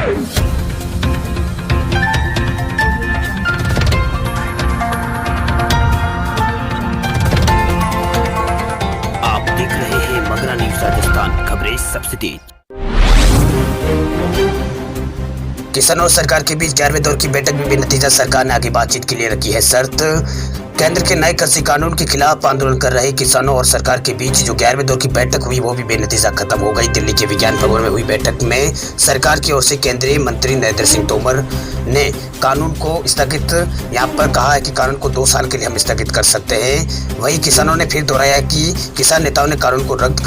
आप देख रहे हैं मगरा न्यूज राजस्थान, खबरें सबसे तेज। किसानों और सरकार के बीच 11वें दौर की बैठक में बेनतीजा सरकार ने आगे बातचीत के लिए रखी है शर्त। केंद्र के नए कृषि कानून के खिलाफ आंदोलन कर रहे किसानों और सरकार के बीच जो 11वें दौर की बैठक हुई वो भी बेनतीजा खत्म हो गई। दिल्ली के विज्ञान भवन में हुई बैठक में सरकार की ओर से केंद्रीय मंत्री नरेंद्र सिंह तोमर ने कानून को स्थगित यहाँ पर कहा है कि कानून को 2 साल के लिए हम स्थगित कर सकते हैं। वहीं किसानों ने फिर दोहराया कि किसान नेताओं ने कानून को रद्द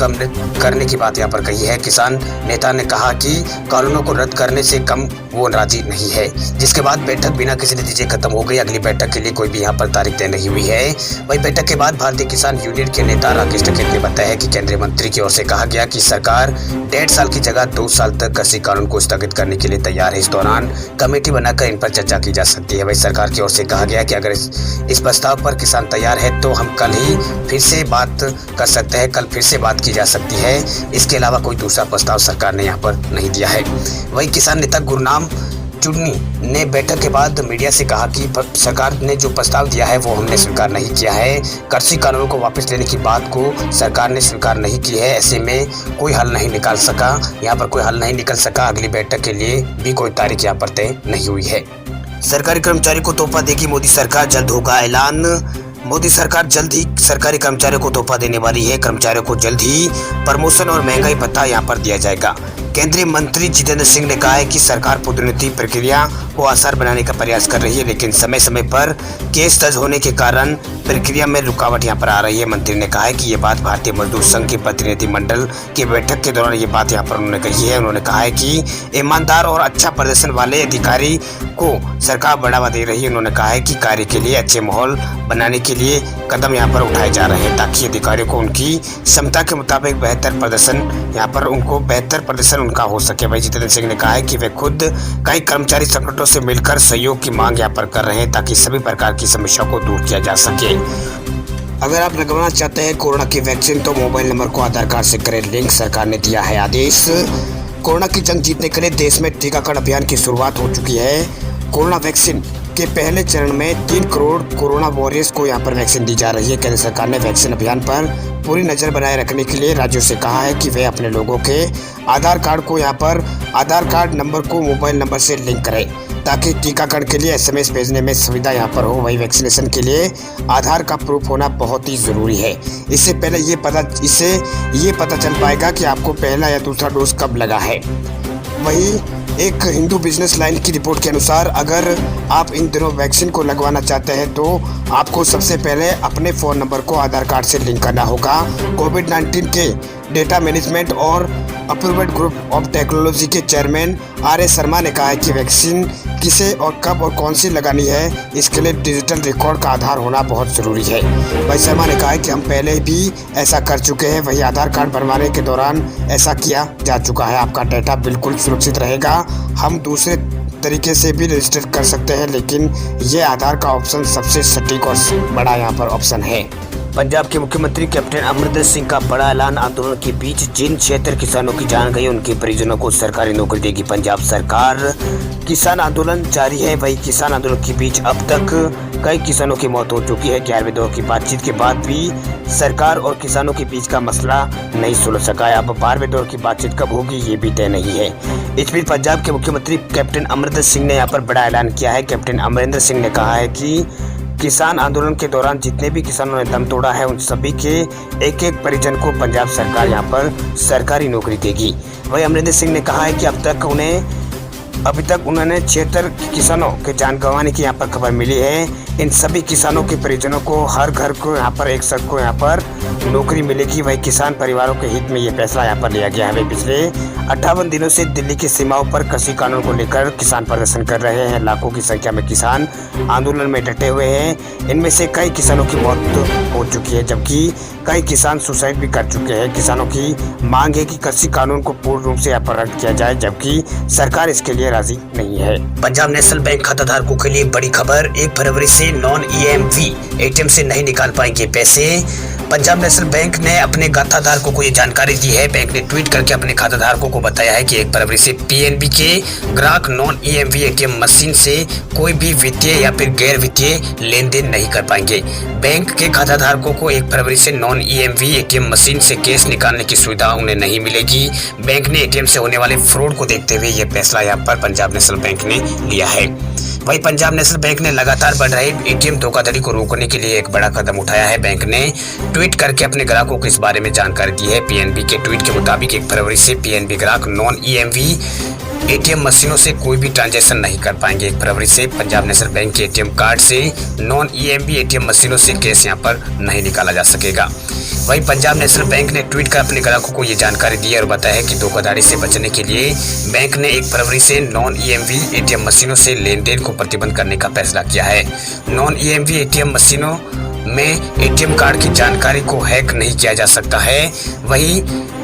करने की बात यहाँ पर कही है। किसान नेता ने कहा कि कानूनों को रद्द करने से कम वो राजी नहीं है, जिसके बाद बैठक बिना किसी नतीजे खत्म हो गई। अगली बैठक के लिए कोई भी यहाँ पर तारीख तय नहीं हुई है। वही बैठक के बाद भारतीय किसान यूनियन के नेता राकेश टिकैत ने बताया कि केंद्रीय मंत्री की ओर से कहा गया कि सरकार 1.5 साल की जगह 2 साल तक कृषि कानून को स्थगित करने के लिए तैयार है। इस दौरान कमेटी बनाकर इन पर चर्चा की जा सकती है। वही सरकार की ओर से कहा गया कि अगर इस प्रस्ताव पर किसान तैयार है तो हम कल ही फिर से बात कर सकते हैं, कल फिर से बात की जा सकती है। इसके अलावा कोई दूसरा प्रस्ताव सरकार ने यहाँ पर नहीं दिया है। वही किसान नेता गुरनाम चुन्नी ने बैठक के बाद मीडिया से कहा कि सरकार ने जो प्रस्ताव दिया है वो हमने स्वीकार नहीं किया है। कृषि कानूनों को वापस लेने की बात को सरकार ने स्वीकार नहीं की है। ऐसे में कोई हल नहीं निकाल सका, यहाँ पर कोई हल नहीं निकल सका। अगली बैठक के लिए भी कोई तारीख यहाँ पर तय नहीं हुई है। सरकारी कर्मचारी को तोहफा देगी मोदी सरकार, जल्द होगा ऐलान। मोदी सरकार जल्द ही सरकारी कर्मचारियों को तोहफा देने वाली है। कर्मचारियों को जल्द ही प्रमोशन और महंगाई भत्ता यहाँ पर दिया जाएगा। केंद्रीय मंत्री जितेंद्र सिंह ने कहा है कि सरकार पदोन्नति प्रक्रिया को आसान बनाने का प्रयास कर रही है, लेकिन समय समय पर केस दर्ज होने के कारण प्रक्रिया में रुकावट यहाँ पर आ रही है। मंत्री ने कहा है कि ये बात भारतीय मजदूर संघ के प्रतिनिधिमंडल की बैठक के दौरान ये बात यहाँ पर उन्होंने कही है। उन्होंने कहा है कि ईमानदार और अच्छा प्रदर्शन वाले अधिकारी को सरकार बढ़ावा दे रही है। उन्होंने कहा है कि कार्य के लिए अच्छे माहौल बनाने के लिए कदम यहाँ पर उठाए जा रहे हैं ताकि अधिकारियों को उनकी क्षमता के मुताबिक बेहतर प्रदर्शन उनका हो सके। वही जितेंद्र सिंह ने कहा है कि वे खुद कई कर्मचारी संगठनों से मिलकर सहयोग की मांग यहाँ पर कर रहे हैं ताकि सभी प्रकार की समस्या को दूर किया जा सके। अगर आप लगवाना चाहते हैं कोरोना की वैक्सीन तो मोबाइल नंबर को आधार कार्ड से करें लिंक, सरकार ने दिया है आदेश। कोरोना की जंग जीतने के लिए देश में टीकाकरण अभियान की शुरुआत हो चुकी है। कोरोना वैक्सीन के पहले चरण में 3 करोड़ कोरोना वॉरियर्स को यहाँ पर वैक्सीन दी जा रही है। केंद्र सरकार ने वैक्सीन अभियान पर पूरी नज़र बनाए रखने के लिए राज्यों से कहा है कि वे अपने लोगों के आधार कार्ड को यहाँ पर आधार कार्ड नंबर को मोबाइल नंबर से लिंक करें ताकि टीकाकरण के लिए SMS भेजने में सुविधा यहाँ पर हो। वही वैक्सीनेशन के लिए आधार का प्रूफ होना बहुत ही ज़रूरी है। इससे पहले ये पता चल पाएगा कि आपको पहला या दूसरा डोज कब लगा है। वही एक हिंदू बिजनेस लाइन की रिपोर्ट के अनुसार अगर आप इन दिनों वैक्सीन को लगवाना चाहते हैं तो आपको सबसे पहले अपने फ़ोन नंबर को आधार कार्ड से लिंक करना होगा। कोविड-19 के डेटा मैनेजमेंट और अप्रूव्ड ग्रुप ऑफ टेक्नोलॉजी के चेयरमैन RA शर्मा ने कहा है कि वैक्सीन किसे और कब और कौन सी लगानी है इसके लिए डिजिटल रिकॉर्ड का आधार होना बहुत ज़रूरी है। भाई शर्मा ने कहा है कि हम पहले भी ऐसा कर चुके हैं। वही आधार कार्ड बनवाने के दौरान ऐसा किया जा चुका है। आपका डेटा बिल्कुल सुरक्षित रहेगा। हम दूसरे तरीके से भी रजिस्टर कर सकते हैं, लेकिन ये आधार का ऑप्शन सबसे सटीक और बड़ा यहाँ पर ऑप्शन है। पंजाब के मुख्यमंत्री कैप्टन अमरिंदर सिंह का बड़ा ऐलान। आंदोलन के बीच जिन 76 किसानों की जान गई उनके परिजनों को सरकारी नौकरी देगी पंजाब सरकार। किसान आंदोलन जारी है। वही किसान आंदोलन के बीच अब तक कई किसानों की मौत हो चुकी है। 11वें दौर की बातचीत के बाद भी सरकार और किसानों के बीच का मसला नहीं सुलझ सका है। अब 12वें दौर की बातचीत कब होगी ये भी तय नहीं है। इस बीच पंजाब के मुख्यमंत्री कैप्टन अमरिंदर सिंह ने यहाँ पर बड़ा ऐलान किया है। कैप्टन अमरिंदर सिंह ने कहा है कि किसान आंदोलन के दौरान जितने भी किसानों ने दम तोड़ा है उन सभी के एक परिजन को पंजाब सरकार यहाँ पर सरकारी नौकरी देगी। वही अमरिंदर सिंह ने कहा है कि अभी तक उन्होंने 76 किसानों के जान गंवाने की यहाँ पर खबर मिली है। इन सभी किसानों के परिजनों को हर घर को यहाँ पर एक सबको यहाँ पर नौकरी मिलेगी। वही किसान परिवारों के हित में ये फैसला यहाँ पर लिया गया है। वे पिछले 58 दिनों से दिल्ली की सीमाओं पर कृषि कानून को लेकर किसान प्रदर्शन कर रहे हैं। लाखों की संख्या में किसान आंदोलन में डटे हुए हैं। इनमें से कई किसानों की मौत हो चुकी है, जबकि कई किसान सुसाइड भी कर चुके हैं। किसानों की मांग है कि कृषि कानून को पूर्ण रूप से यहाँ पर रद्द किया जाए, जबकि सरकार इसके लिए राजी नहीं है। पंजाब नेशनल बैंक खाताधारकों के लिए बड़ी खबर। 1 फरवरी से नॉन EMV ATM से नहीं निकाल पाएंगे पैसे। पंजाब नेशनल बैंक ने अपने खाताधारकों को ये जानकारी दी है। बैंक ने ट्वीट करके अपने खाताधारकों को बताया है कि 1 फरवरी से पीएनबी के ग्राहक नॉन ईएमवी एटीएम मशीन से कोई भी वित्तीय या फिर गैर वित्तीय लेन देन नहीं कर पाएंगे। बैंक के खाताधारकों को 1 फरवरी से नॉन ईएमवी एटीएम मशीन से कैश निकालने की सुविधा उन्हें नहीं मिलेगी। बैंक ने एटीएम से होने वाले फ्रॉड को देखते हुए यह फैसला यहाँ पर पंजाब नेशनल बैंक ने लिया है। वहीं पंजाब नेशनल बैंक ने लगातार बढ़ रहे एटीएम धोखाधड़ी को रोकने के लिए एक बड़ा कदम उठाया है। बैंक ने ट्वीट करके अपने ग्राहकों को इस बारे में जानकारी दी है। पीएनबी के ट्वीट के मुताबिक 1 फरवरी से पीएनबी ग्राहक नॉन ईएमवी एटीएम मशीनों से कोई भी ट्रांजैक्शन नहीं कर पाएंगे। 1 फरवरी से पंजाब नेशनल बैंक के एटीएम कार्ड से नॉन ईएमवी एटीएम मशीनों से कैश यहाँ पर नहीं निकाला जा सकेगा। वहीं पंजाब नेशनल बैंक ने ट्वीट कर अपने ग्राहकों को ये जानकारी दी है और बताया है कि धोखाधड़ी से बचने के लिए बैंक ने 1 फरवरी से नॉन ईएमवी एटीएम मशीनों से लेन देन को प्रतिबंध करने का फैसला किया है। नॉन ईएमवी एटीएम मशीनों में एटीएम कार्ड की जानकारी को हैक नहीं किया जा सकता है। वहीं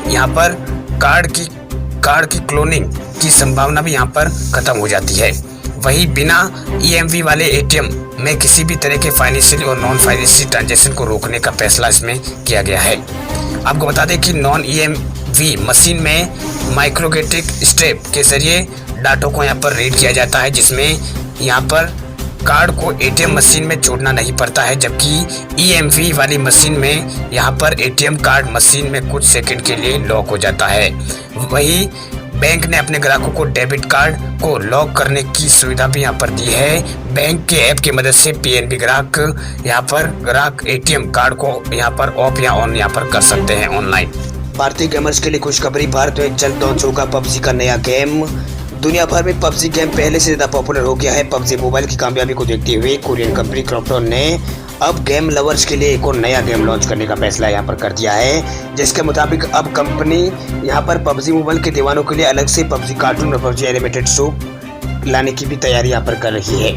यहाँ पर कार्ड की क्लोनिंग की संभावना भी यहाँ पर खत्म हो जाती है। वहीं बिना ईएमवी वाले एटीएम में किसी भी तरह के फाइनेंशियल और नॉन फाइनेंशियल ट्रांजैक्शन को रोकने का फैसला इसमें किया गया है। आपको बता दें कि नॉन ईएमवी मशीन में माइक्रोगेटिक स्ट्रेप के जरिए डाटा को यहाँ पर रीड किया जाता है, जिसमें यहाँ पर कार्ड को एटीएम मशीन में जोड़ना नहीं पड़ता है, जबकि ईएमवी वाली मशीन में यहाँ पर एटीएम कार्ड मशीन में कुछ सेकंड के लिए लॉक हो जाता है। वहीं बैंक ने अपने ग्राहकों को डेबिट कार्ड को लॉक करने की सुविधा भी यहाँ पर दी है। बैंक के ऐप की मदद से पीएनबी ग्राहक एटीएम कार्ड को यहाँ पर ऑफ या ऑन यहाँ पर कर सकते हैं ऑनलाइन। भारतीय गेमर्स के लिए खुशखबरी, भारत में जल्द लॉन्च होगा पबजी का नया गेम। दुनिया भर में पबजी गेम पहले से ज्यादा पॉपुलर हो गया है। पबजी मोबाइल की कामयाबी को देखते हुए कोरियन कंपनी क्रॉपटॉन ने अब गेम लवर्स के लिए एक और नया गेम लॉन्च करने का फैसला यहाँ पर कर दिया है, जिसके मुताबिक अब कंपनी यहाँ पर पबजी मोबाइल के दीवानों के लिए अलग से पबजी कार्टून और पबजी एनिमेटेड शो लाने की भी तैयारी यहाँ पर कर रही है।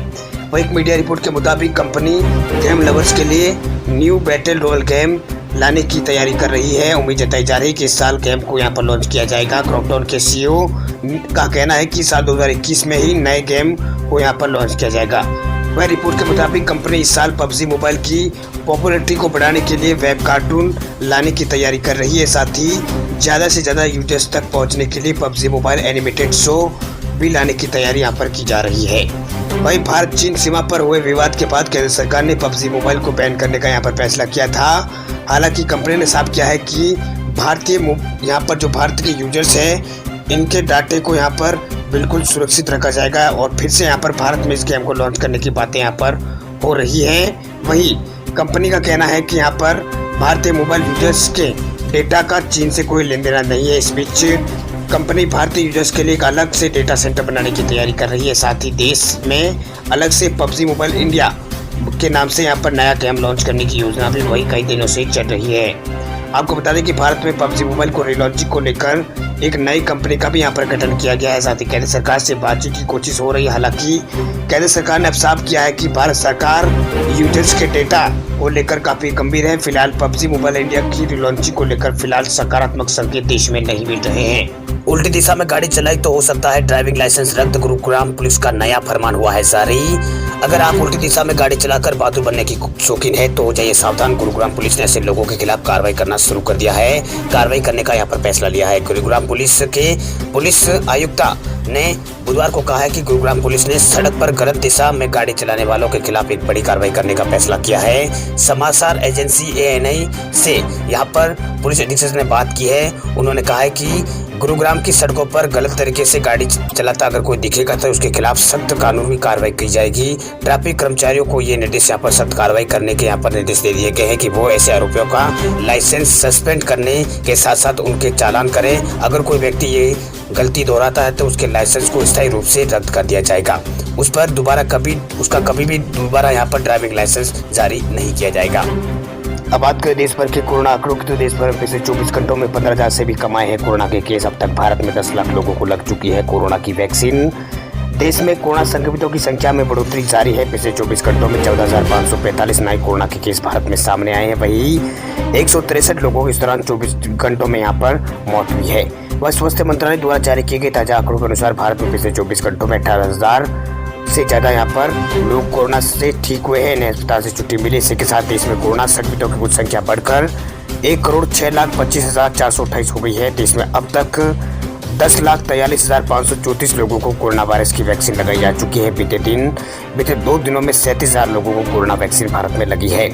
वही एक मीडिया रिपोर्ट के मुताबिक कंपनी गेम लवर्स के लिए न्यू बैटल रॉयल गेम लाने की तैयारी कर रही है। उम्मीद जताई जा रही है कि इस साल गेम को यहाँ पर लॉन्च किया जाएगा। क्रॉपटॉन के सीईओ का कहना है कि साल 2021 में ही नए गेम को यहाँ पर लॉन्च किया जाएगा। वह रिपोर्ट के मुताबिक कंपनी इस साल पबजी मोबाइल की पॉपुलैरिटी को बढ़ाने के लिए वेब कार्टून लाने की तैयारी कर रही है। साथ ही ज़्यादा से ज़्यादा यूजर्स तक पहुंचने के लिए पबजी मोबाइल एनिमेटेड शो भी लाने की तैयारी यहाँ पर की जा रही है। वहीं भारत चीन सीमा पर हुए विवाद के बाद केंद्र सरकार ने पबजी मोबाइल को बैन करने का यहाँ पर फैसला किया था। हालांकि कंपनी ने साफ किया है कि यहाँ पर जो भारत के यूजर्स हैं इनके डाटे को यहाँ पर बिल्कुल सुरक्षित रखा जाएगा और फिर से यहाँ पर भारत में इस गेम को लॉन्च करने की बातें यहाँ पर हो रही हैं। वहीं कंपनी का कहना है कि यहाँ पर भारतीय मोबाइल यूजर्स के डेटा का चीन से कोई लेन देन नहीं है। इस बीच कंपनी भारतीय यूजर्स के लिए एक अलग से डेटा सेंटर बनाने की तैयारी कर रही है। साथ ही देश में अलग से पबजी मोबाइल इंडिया के नाम से यहाँ पर नया गेम लॉन्च करने की योजना भी वही कई दिनों से चल रही है। आपको बता दें कि भारत में पबजी मोबाइल को रिलॉन्चिंग को लेकर एक नई कंपनी का भी यहाँ पर गठन किया गया है। साथ ही केंद्र सरकार से बातचीत की कोशिश हो रही है। हालांकि केंद्र सरकार ने अब साफ किया है कि भारत सरकार यूजर्स के डेटा को लेकर काफी गंभीर है। फिलहाल पबजी मोबाइल इंडिया की रिलॉन्चिंग को लेकर फिलहाल सकारात्मक संकेत देश में नहीं मिल रहे हैं। उल्टी दिशा में गाड़ी चलाई तो हो सकता है ड्राइविंग लाइसेंस रद्द, गुरुग्राम पुलिस का नया फरमान हुआ है जारी। अगर आप उल्टी दिशा में गाड़ी चलाकर बहादुर बनने की शौकीन है तो हो जाइए सावधान। गुरुग्राम पुलिस ने ऐसे लोगों के खिलाफ कार्रवाई करना शुरू कर दिया है। कार्रवाई करने का यहाँ पर फैसला लिया है। गुरुग्राम पुलिस के पुलिस आयुक्ता ने बुधवार को कहा है कि गुरुग्राम पुलिस ने सड़क पर गलत दिशा में गाड़ी चलाने वालों के खिलाफ एक बड़ी कार्रवाई करने का फैसला किया है। समाचार एजेंसी ANI से यहाँ पर पुलिस अधीक्षक ने बात की है। उन्होंने कहा है कि गुरुग्राम की सड़कों पर गलत तरीके से गाड़ी चलाता अगर कोई दिखेगा तो उसके खिलाफ सख्त कानूनी कार्रवाई की जाएगी। ट्रैफिक कर्मचारियों को ये निर्देश यहाँ पर सख्त कार्रवाई करने के यहाँ पर निर्देश दे दिए गए हैं कि वो ऐसे आरोपियों का लाइसेंस सस्पेंड करने के साथ साथ उनके चालान करें। अगर कोई व्यक्ति ये गलती दोहराता है तो उसके लाइसेंस को स्थायी रूप से रद्द कर दिया जाएगा। उस पर कभी भी दोबारा यहाँ पर ड्राइविंग लाइसेंस जारी नहीं किया जाएगा। अब बात करें देश भर के कोरोना आंकड़ों की तो देश भर में पिछले 24 घंटों में 15,000 से भी कम आए हैं कोरोना के केस। अब तक भारत में 10 लाख लोगों को लग चुकी है कोरोना की वैक्सीन। देश में कोरोना संक्रमितों की संख्या में बढ़ोतरी जारी है। पिछले 24 घंटों में 14,545 नए कोरोना के केस भारत में सामने आए हैं। वहीं 163 लोगों की इस दौरान 24 घंटों में यहाँ पर मौत हुई है। वह स्वास्थ्य मंत्रालय द्वारा जारी किए गए ताजा आंकड़ों के अनुसार भारत में पिछले 24 घंटों में 18,000 सबसे ज़्यादा यहाँ पर लोग कोरोना से ठीक हुए हैं, इन्हें अस्पताल से छुट्टी मिली। इसी के साथ देश में कोरोना संक्रमितों की कुल संख्या बढ़कर 1,06,25,428 हो गई है। देश में अब तक 10,43,534 लोगों को कोरोना वायरस की वैक्सीन लगाई जा चुकी है। बीते 2 दिनों में 37,000 लोगों को कोरोना वैक्सीन भारत में लगी है।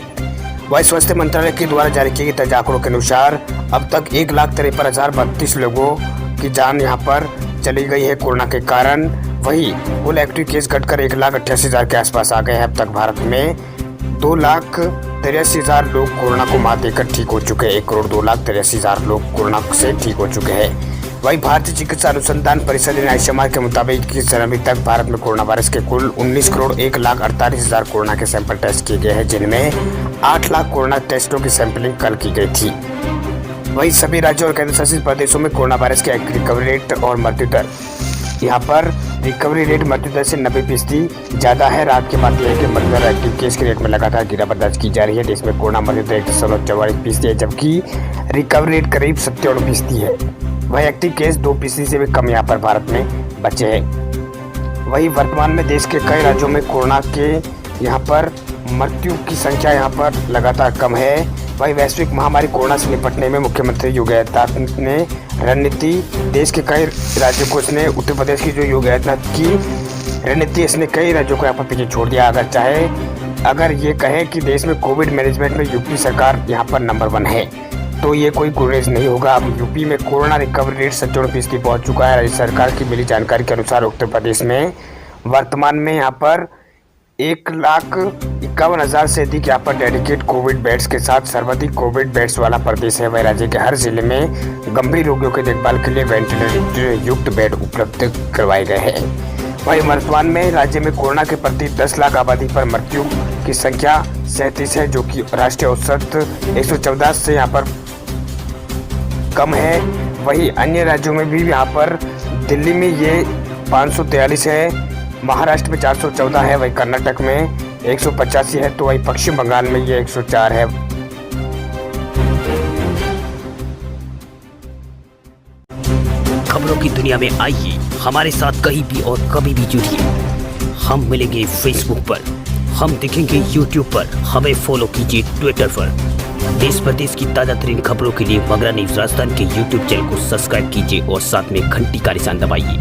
वहीं स्वास्थ्य मंत्रालय के द्वारा जारी किए गए ताजा आंकड़ों के अनुसार अब तक 1,53,032 लोगों की जान यहां पर चली गई है कोरोना के कारण। वहीं कुल एक्टिव केस घटकर 1,88,000 के आसपास आ गए हैं। अब तक भारत में 2,83,000 लोग कोरोना को मात देकर ठीक हो चुके हैं। 1,02,83,000 लोग कोरोना से ठीक हो चुके हैं। वहीं भारतीय चिकित्सा अनुसंधान परिषद आईसीएमआर के मुताबिक कि जनवरी तक भारत में कोरोना वायरस के कुल 19,01,48,000 कोरोना के सैंपल टेस्ट किए गए हैं, जिनमें 8 लाख कोरोना टेस्टों की सैंपलिंग कल की गई थी। वहीं सभी राज्यों और केंद्र शासित प्रदेशों में कोरोना वायरस के रिकवरी रेट और मृत्यु दर, यहाँ पर रिकवरी रेट मृत्यु दर से 90% ज़्यादा है। रात के बाद यह है कि मृत्यु दर एक्टिव केस के रेट में लगातार गिरावट दर्ज की जा रही है। देश में कोरोना मृत्यु दर 1.44% है, जबकि रिकवरी रेट करीब 97% है। वही एक्टिव केस 2% से भी कम यहाँ पर भारत में बचे हैं। वही वर्तमान में देश के कई राज्यों में कोरोना के यहाँ पर मृत्यु की संख्या यहाँ पर लगातार कम है। वही वैश्विक महामारी कोरोना से निपटने में मुख्यमंत्री योगी आदित्यनाथ ने रणनीति देश के कई राज्यों को, इसने उत्तर प्रदेश की जो योगी आदित्यनाथ की रणनीति, इसने कई राज्यों को यहाँ पर पीछे छोड़ दिया। अगर ये कहे कि देश में कोविड मैनेजमेंट में यूपी सरकार यहाँ पर नंबर 1 है, तो ये कोई गुरेज नहीं होगा। अब यूपी में कोरोना रिकवरी रेट 97% पहुंच चुका है। राज्य सरकार की मिली जानकारी के अनुसार उत्तर प्रदेश में वर्तमान में यहाँ पर 1,51,000 से अधिक यहाँ पर डेडिकेट कोविड बेड्स के साथ सर्वाधिक कोविड बेड्स वाला प्रदेश है। वह राज्य के हर जिले में गंभीर रोगियों की देखभाल के लिए वेंटिलेटर युक्त बेड उपलब्ध करवाए गए हैं। वहीं वर्तमान में राज्य में कोरोना के प्रति 10 लाख आबादी पर मृत्यु की संख्या 37 है, जो कि राष्ट्रीय औसत 114 से यहाँ पर कम है। वहीं अन्य राज्यों में भी यहाँ पर दिल्ली में ये 543 है, महाराष्ट्र में 414 है, वहीं कर्नाटक में 185 है, तो वहीं पश्चिम बंगाल में ये 104 है। खबरों की दुनिया में आइए हमारे साथ कहीं भी और कभी भी जुड़िए। हम मिलेंगे फेसबुक पर, हम दिखेंगे यूट्यूब पर, हमें फॉलो कीजिए ट्विटर पर। देश प्रदेश की ताजा तरीन खबरों के लिए मगरा न्यूज राजस्थान के यूट्यूब चैनल को सब्सक्राइब कीजिए और साथ में घंटी का निशान दबाइए।